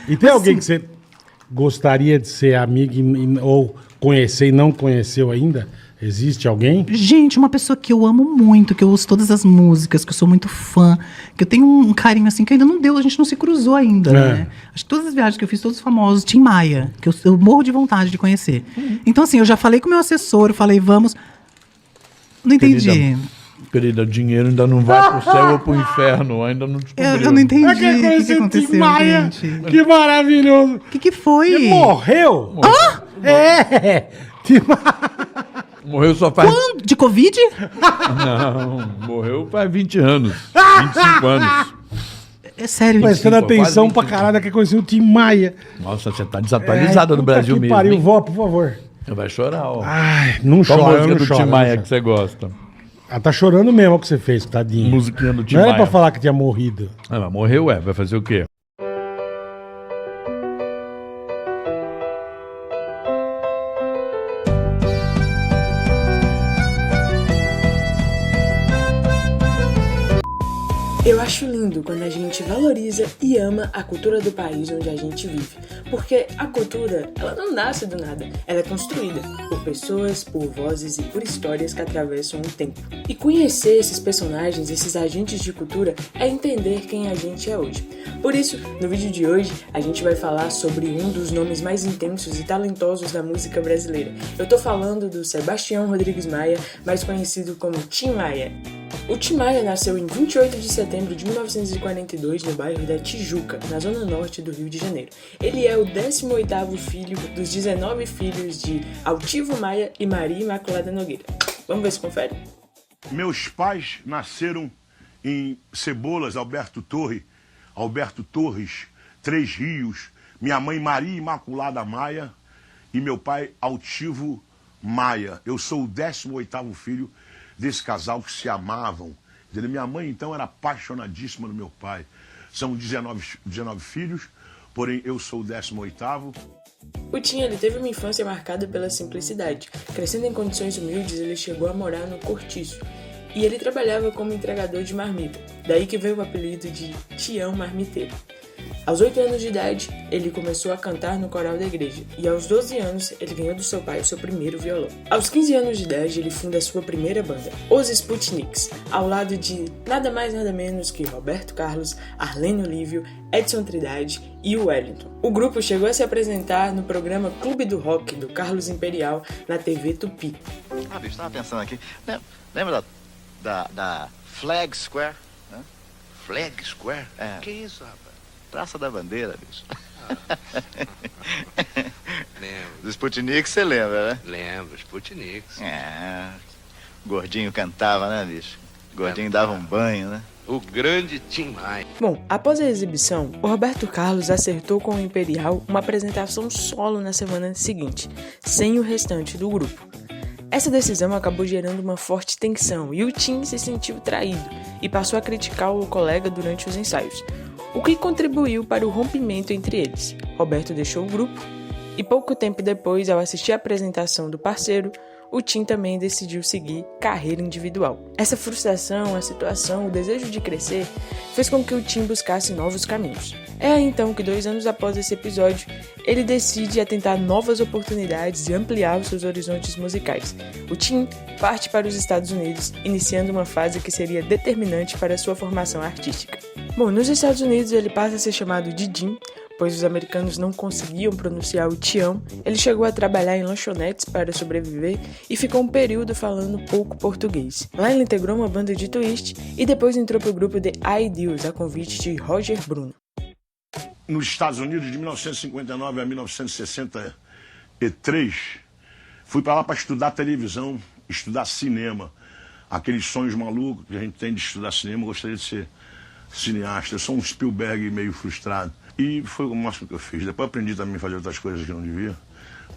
E tem alguém que você gostaria de ser amigo ou conhecer e não conheceu ainda? Existe alguém? Gente, uma pessoa que eu amo muito, que eu ouço todas as músicas, que eu sou muito fã, que eu tenho um carinho assim, que ainda não deu, a gente não se cruzou ainda, né? Acho que todas as viagens que eu fiz, todos os famosos, Tim Maia, que eu morro de vontade de conhecer. Então, assim, eu já falei com o meu assessor, eu falei, vamos... Não entendi. Querida, dinheiro ainda não vai pro céu ou pro inferno, ainda não descobriu. Eu não entendi o que o Tim aconteceu, Maia. gente. Que maravilhoso. O que foi? Ele morreu? É! Tim Maia. Morreu só faz... Quando? De Covid? Não, morreu faz 20 anos, 25 anos. É sério. Prestando 25, atenção quase pra 25. caralho que conheceu o Tim Maia. Nossa, você tá desatualizada no puta Brasil que mesmo, pariu, hein? vó, por favor. Vai chorar, ó. Ai, não Qual chora, música não do chora. Tim Maia não que você gosta? chora. Ela tá chorando mesmo o que você fez, tadinho. Musiquinha do Tim Não era Maia. pra falar que tinha morrido. Ah, mas morreu, vai fazer o quê? Eu acho lindo quando a gente valoriza e ama a cultura do país onde a gente vive, porque a cultura, ela não nasce do nada, ela é construída por pessoas, por vozes e por histórias que atravessam o tempo. E conhecer esses personagens, esses agentes de cultura, é entender quem a gente é hoje. Por isso, no vídeo de hoje, a gente vai falar sobre um dos nomes mais intensos e talentosos da música brasileira. Eu tô falando do Sebastião Rodrigues Maia, mais conhecido como Tim Maia. O Tim Maia nasceu em 28 de setembro de 1942 no bairro da Tijuca, na zona norte do Rio de Janeiro. Ele é o 18º filho dos 19 filhos de Altivo Maia e Maria Imaculada Nogueira. Vamos ver se confere? Meus pais nasceram em Cebolas, Alberto Torres, Três Rios. Minha mãe Maria Imaculada Maia e meu pai Altivo Maia. Eu sou o 18º filho desse casal que se amavam. Minha mãe, então, era apaixonadíssima do meu pai. São 19 filhos, porém eu sou o 18º. O Tim, ele teve uma infância marcada pela simplicidade. Crescendo em condições humildes, ele chegou a morar no Cortiço. E ele trabalhava como entregador de marmita. Daí que veio o apelido de Tião Marmiteiro. Aos 8 anos de idade, ele começou a cantar no coral da igreja, e aos 12 anos, ele ganhou do seu pai o seu primeiro violão. Aos 15 anos de idade, ele funda a sua primeira banda, Os Sputniks, ao lado de nada mais nada menos que Roberto Carlos, Arlene Olívio, Edson Trindade e o Wellington. O grupo chegou a se apresentar no programa Clube do Rock, do Carlos Imperial, na TV Tupi. Ah, bicho, tava pensando aqui, lembra da Flag Square? Né? Flag Square? É. Que isso, rapaz? Praça da Bandeira, bicho. Lembro. Do Sputnik você lembra, né? Lembro, Sputniks. É. O gordinho cantava, né, bicho? O gordinho dava um banho, né? O grande Tim Maia. Bom, após a exibição, o Roberto Carlos acertou com o Imperial uma apresentação solo na semana seguinte, sem o restante do grupo. Essa decisão acabou gerando uma forte tensão e o Tim se sentiu traído e passou a criticar o colega durante os ensaios, o que contribuiu para o rompimento entre eles. Roberto deixou o grupo e pouco tempo depois, ao assistir a apresentação do parceiro, o Tim também decidiu seguir carreira individual. Essa frustração, a situação, o desejo de crescer fez com que o Tim buscasse novos caminhos. É aí então que 2 anos após esse episódio, ele decide tentar novas oportunidades e ampliar os seus horizontes musicais. O Tim parte para os Estados Unidos, iniciando uma fase que seria determinante para a sua formação artística. Bom, nos Estados Unidos ele passa a ser chamado de Jim, pois os americanos não conseguiam pronunciar o Tião. Ele chegou a trabalhar em lanchonetes para sobreviver e ficou um período falando pouco português. Lá ele integrou uma banda de twist e depois entrou para o grupo The Ideals, a convite de Roger Bruno. Nos Estados Unidos, de 1959 a 1963, fui para lá para estudar televisão, estudar cinema. Aqueles sonhos malucos que a gente tem de estudar cinema, eu gostaria de ser cineasta. Eu sou um Spielberg meio frustrado. E foi o máximo que eu fiz. Depois aprendi também a fazer outras coisas que eu não devia.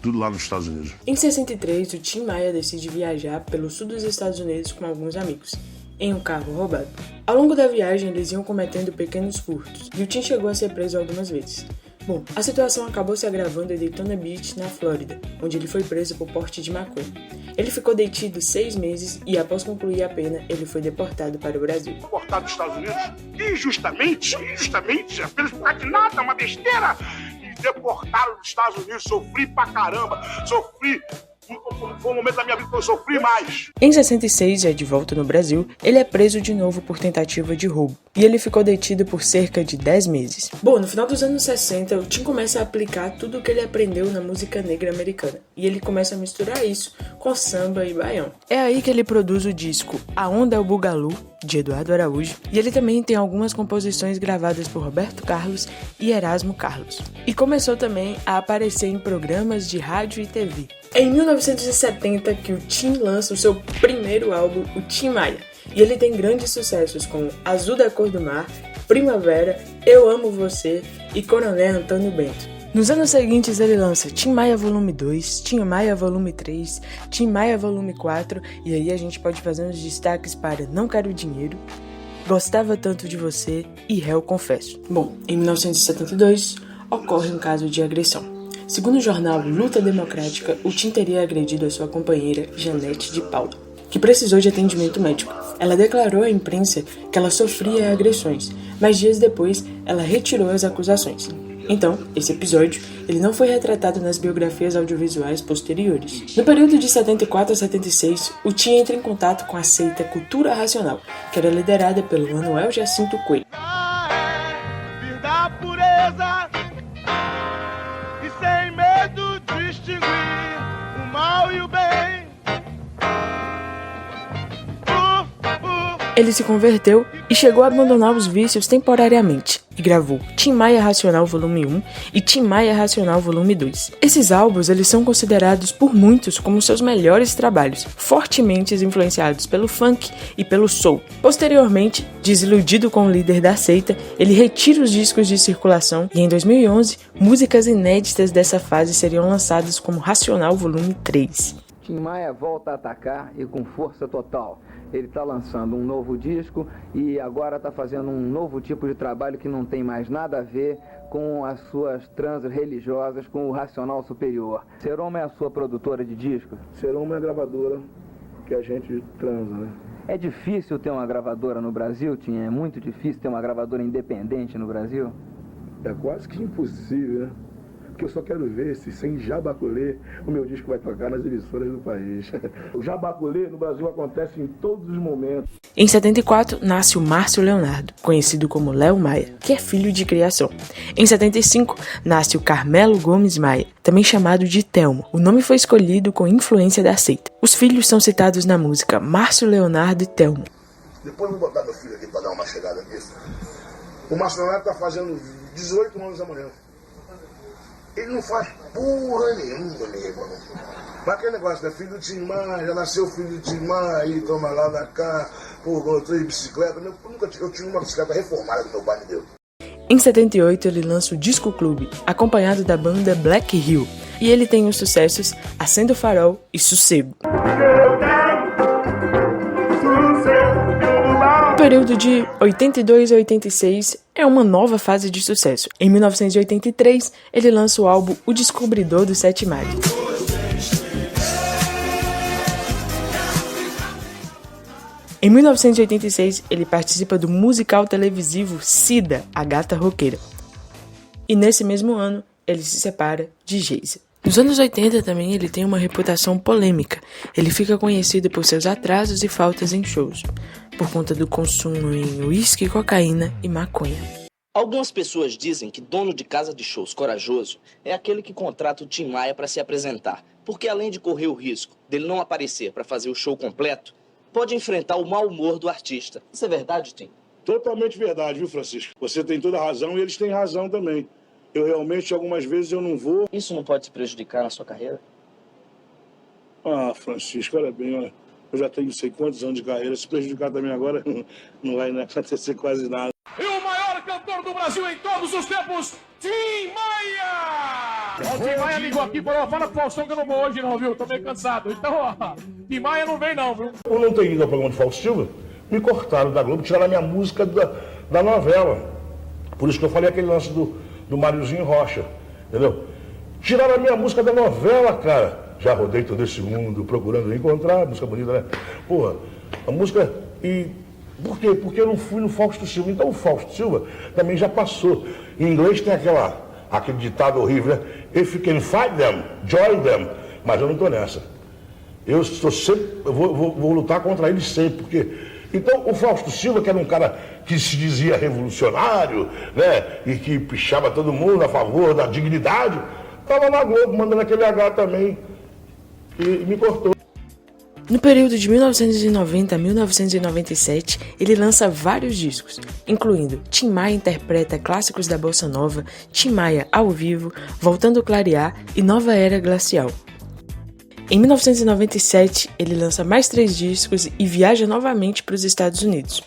Tudo lá nos Estados Unidos. Em 63, o Tim Maia decide viajar pelo sul dos Estados Unidos com alguns amigos, em um carro roubado. Ao longo da viagem, eles iam cometendo pequenos furtos, e o Tim chegou a ser preso algumas vezes. Bom, a situação acabou se agravando em Daytona Beach, na Flórida, onde ele foi preso por porte de maconha. Ele ficou detido 6 meses e, após concluir a pena, ele foi deportado para o Brasil. Deportado dos Estados Unidos, injustamente, apenas por causa de nada, uma besteira. E deportaram dos Estados Unidos, sofri pra caramba, foi um momento da minha vida que eu sofri mais. Em 66, já de volta no Brasil, ele é preso de novo por tentativa de roubo. E ele ficou detido por cerca de 10 meses. Bom, no final dos anos 60, o Tim começa a aplicar tudo o que ele aprendeu na música negra americana. E ele começa a misturar isso com samba e baião. É aí que ele produz o disco A Onda é o Bugalu, de Eduardo Araújo. E ele também tem algumas composições gravadas por Roberto Carlos e Erasmo Carlos. E começou também a aparecer em programas de rádio e TV. É em 1970 que o Tim lança o seu primeiro álbum, o Tim Maia. E ele tem grandes sucessos como Azul da Cor do Mar, Primavera, Eu Amo Você e Coronel Antônio Bento. Nos anos seguintes ele lança Tim Maia Volume 2, Tim Maia Volume 3, Tim Maia Volume 4, e aí a gente pode fazer uns destaques para Não Quero Dinheiro, Gostava Tanto de Você e Réu Confesso. Bom, em 1972 ocorre um caso de agressão. Segundo o jornal Luta Democrática, o Tim teria agredido a sua companheira Janete de Paula, que precisou de atendimento médico. Ela declarou à imprensa que ela sofria agressões, mas dias depois ela retirou as acusações. Então, esse episódio ele não foi retratado nas biografias audiovisuais posteriores. No período de 74 a 76, o Tim entra em contato com a seita Cultura Racional, que era liderada pelo Manuel Jacinto Coelho. Ele se converteu e chegou a abandonar os vícios temporariamente e gravou Tim Maia Racional Volume 1 e Tim Maia Racional Volume 2. Esses álbuns eles são considerados por muitos como seus melhores trabalhos, fortemente influenciados pelo funk e pelo soul. Posteriormente, desiludido com o líder da seita, ele retira os discos de circulação e em 2011, músicas inéditas dessa fase seriam lançadas como Racional Volume 3. Tim Maia volta a atacar e com força total. Ele está lançando um novo disco e agora está fazendo um novo tipo de trabalho que não tem mais nada a ver com as suas transas religiosas, com o racional superior. Seroma é a sua produtora de disco? Seroma é a gravadora que a gente transa, né? É difícil ter uma gravadora no Brasil, Tim? É muito difícil ter uma gravadora independente no Brasil? É quase que impossível, né? Porque eu só quero ver se sem jabaculê o meu disco vai tocar nas emissoras do país. O jabaculê no Brasil acontece em todos os momentos. Em 74, nasce o Márcio Leonardo, conhecido como Léo Maia, que é filho de criação. Em 75, nasce o Carmelo Gomes Maia, também chamado de Telmo. O nome foi escolhido com influência da seita. Os filhos são citados na música Márcio Leonardo e Telmo. Depois vou botar meu filho aqui para dar uma chegada aqui. O Márcio Leonardo está fazendo 18 anos amanhã. Ele não faz porra nenhuma, meu irmão. Mas aquele negócio, né? Filho do Tim Maia, já nasceu filho do Tim Maia, aí toma lá na cá, pô, eu tenho bicicleta. Eu tinha uma bicicleta reformada que meu pai me deu. Em 78, ele lança o Disco Clube, acompanhado da banda Black Hill. E ele tem os sucessos Acenda o Farol e Sossego. O período de 82 a 86 é uma nova fase de sucesso. Em 1983, ele lança o álbum O Descobridor dos Sete Mares. Em 1986, ele participa do musical televisivo Cida, a Gata Roqueira. E nesse mesmo ano, ele se separa de Geisa. Nos anos 80 também ele tem uma reputação polêmica. Ele fica conhecido por seus atrasos e faltas em shows, por conta do consumo em uísque, cocaína e maconha. Algumas pessoas dizem que dono de casa de shows corajoso é aquele que contrata o Tim Maia para se apresentar, porque além de correr o risco dele não aparecer para fazer o show completo, pode enfrentar o mau humor do artista. Isso é verdade, Tim? Totalmente verdade, viu, Francisco? Você tem toda a razão e eles têm razão também. Eu realmente, algumas vezes, eu não vou... Isso não pode te prejudicar na sua carreira? Ah, Francisco, olha bem, olha. Eu já tenho não sei quantos anos de carreira. Se prejudicar também agora, não vai acontecer quase nada. E o maior cantor do Brasil em todos os tempos, Tim Maia! O Tim Maia ligou aqui e falou, fala pro Faustão que eu não vou hoje não, viu? Tô meio cansado. Então, ó, Tim Maia não vem não, viu? Eu não tenho ido ao programa de Fausto Silva, me cortaram da Globo, tiraram a minha música da novela. Por isso que eu falei aquele lance do do Máriozinho Rocha, entendeu? Tiraram a minha música da novela, cara. Já rodei todo esse mundo procurando encontrar, música bonita, né? Porra, a música... E por quê? Porque eu não fui no Fausto Silva. Então o Fausto Silva também já passou. Em inglês tem aquele ditado horrível, né? If you can fight them, join them. Mas eu não tô nessa. Eu vou lutar contra eles sempre, porque... Então, o Fausto Silva, que era um cara que se dizia revolucionário, né, e que pichava todo mundo a favor da dignidade, estava na Globo, mandando aquele H também, e me cortou. No período de 1990 a 1997, ele lança vários discos, incluindo Tim Maia interpreta clássicos da Bossa Nova, Tim Maia ao vivo, Voltando a Clarear e Nova Era Glacial. Em 1997, ele lança mais 3 discos e viaja novamente para os Estados Unidos.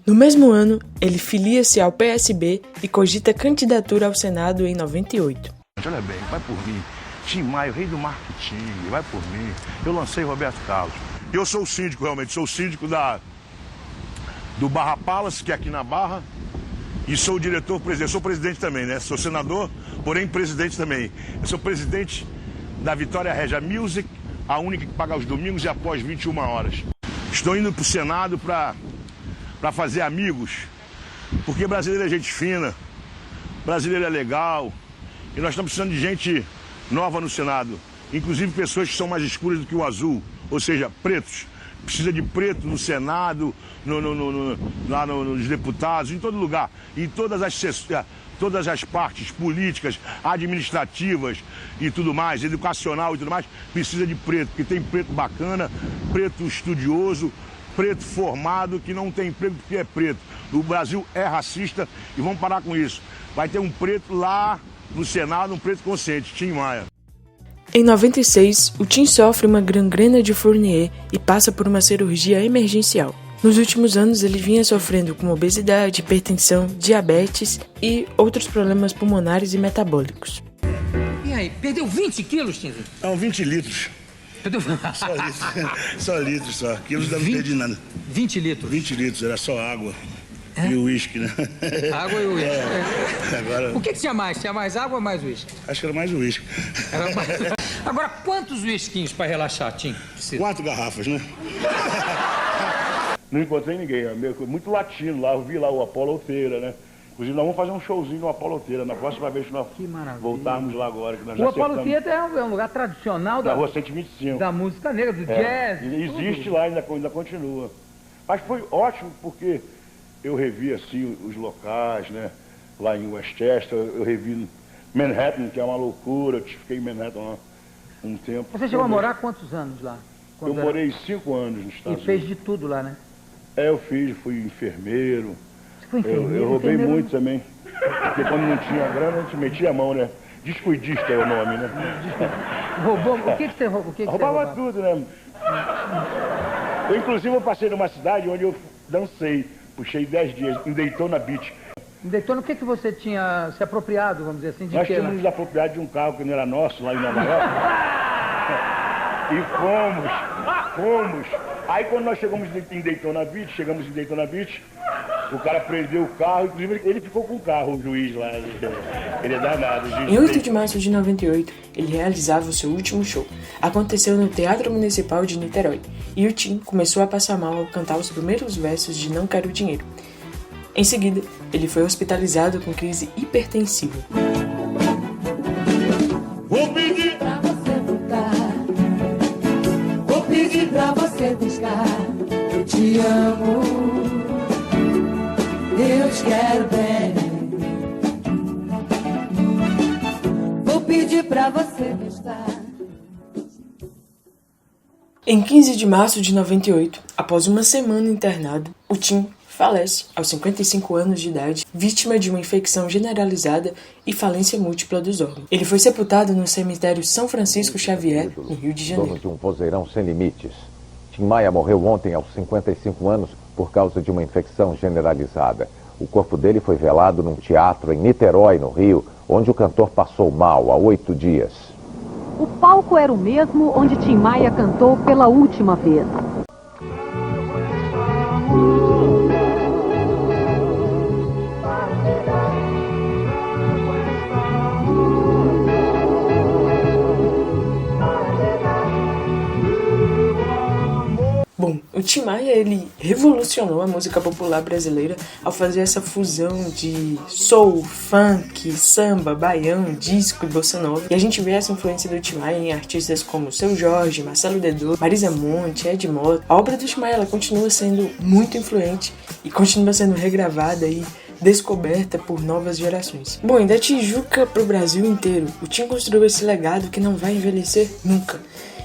No mesmo ano, ele filia-se ao PSB e cogita candidatura ao Senado em 98. Olha bem, vai por mim. Tim Maia, o rei do marketing, vai por mim. Eu lancei Roberto Carlos. Eu sou o síndico, realmente, sou o síndico do Barra Palace, que é aqui na Barra, e sou o diretor-presidente. Sou presidente também, né? Sou senador, porém presidente também. Eu sou presidente da Vitória Regia Music, a única que paga os domingos e após 21 horas. Estou indo para o Senado para fazer amigos, porque brasileiro é gente fina, brasileiro é legal, e nós estamos precisando de gente nova no Senado, inclusive pessoas que são mais escuras do que o azul, ou seja, pretos. Precisa de preto no Senado, lá nos deputados, em todo lugar, em todas as partes políticas, administrativas e tudo mais, educacional e tudo mais, precisa de preto, porque tem preto bacana, preto estudioso, preto formado, que não tem emprego porque é preto. O Brasil é racista e vamos parar com isso. Vai ter um preto lá no Senado, um preto consciente, Tim Maia. Em 96, o Tim sofre uma gangrena de Fournier e passa por uma cirurgia emergencial. Nos últimos anos, ele vinha sofrendo com obesidade, hipertensão, diabetes e outros problemas pulmonares e metabólicos. E aí, perdeu 20 quilos, Tim? Não, 20 litros. Perdeu... Só litros, só. Quilos não perdi nada. 20 litros? 20 litros, era só água. E o uísque, né? Água e o uísque. Agora... O que tinha mais? Tinha mais água ou mais uísque? Acho que era mais uísque. Agora, quantos uísquinhos para relaxar, Tim? 4 garrafas, né? Não encontrei ninguém, muito latino lá, eu vi lá o Apolo Outeira, né? Inclusive nós vamos fazer um showzinho no Apolo Outeira, na próxima vez que nós voltarmos lá agora. Que nós já o Apolo Outeira é um lugar tradicional da Rua 125. Da música negra, do jazz. Existe tudo. Lá, ainda continua. Mas foi ótimo porque eu revi assim os locais, né? Lá em Westchester, eu revi Manhattan, que é uma loucura, eu fiquei em Manhattan lá um tempo. Você chegou a morar quantos anos lá? Eu morei 5 anos nos Estados Unidos. E fez de tudo lá, né? Eu fui enfermeiro. Você foi enfermeiro? Eu roubei muito também. Porque quando não tinha grana, a gente metia a mão, né? Descuidista é o nome, né? Roubou? O que você roubou? Roubava tudo, né? Eu, inclusive, eu passei numa cidade onde eu dancei. Puxei 10 dias, em Daytona Beach. Em Daytona, o que você tinha se apropriado, vamos dizer assim, de Nós que? tínhamos nos apropriado de um carro que não era nosso, lá em Nova York. E fomos. Aí quando nós chegamos em Daytona Beach, o cara prendeu o carro, inclusive ele ficou com o carro, o juiz lá. Ele é danado. Em 8 de março de 98, ele realizava o seu último show. Aconteceu no Teatro Municipal de Niterói, e o Tim começou a passar mal ao cantar os primeiros versos de Não Quero Dinheiro. Em seguida, ele foi hospitalizado com crise hipertensiva. Vou pedir pra você voltar, vou pedir pra você buscar. Eu te amo, eu te quero bem. Vou pedir pra você gostar. Em 15 de março de 98, após uma semana internado, o Tim falece aos 55 anos de idade, vítima de uma infecção generalizada e falência múltipla dos órgãos. Ele foi sepultado no cemitério São Francisco Xavier, no Rio de Janeiro. Dono de um vozeirão sem limites. Tim Maia morreu ontem aos 55 anos por causa de uma infecção generalizada. O corpo dele foi velado num teatro em Niterói, no Rio, onde o cantor passou mal há 8 dias. O palco era o mesmo onde Tim Maia cantou pela última vez. Tim Maia, ele revolucionou a música popular brasileira ao fazer essa fusão de soul, funk, samba, baião, disco e bossa nova. E a gente vê essa influência do Tim Maia em artistas como Seu Jorge, Marcelo D2, Marisa Monte, Ed Mota. A obra do Tim Maia, ela continua sendo muito influente e continua sendo regravada e descoberta por novas gerações. Bom, e da Tijuca pro Brasil inteiro, o Tim construiu esse legado que não vai envelhecer nunca.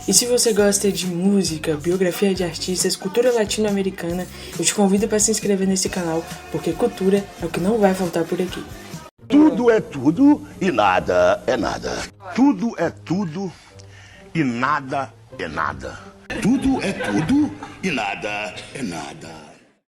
E se você gosta de música, biografia de artistas, cultura latino-americana, eu te convido para se inscrever nesse canal, porque cultura é o que não vai faltar por aqui. Tudo é tudo e nada é nada. Tudo é tudo e nada é nada. Tudo é tudo e nada é nada.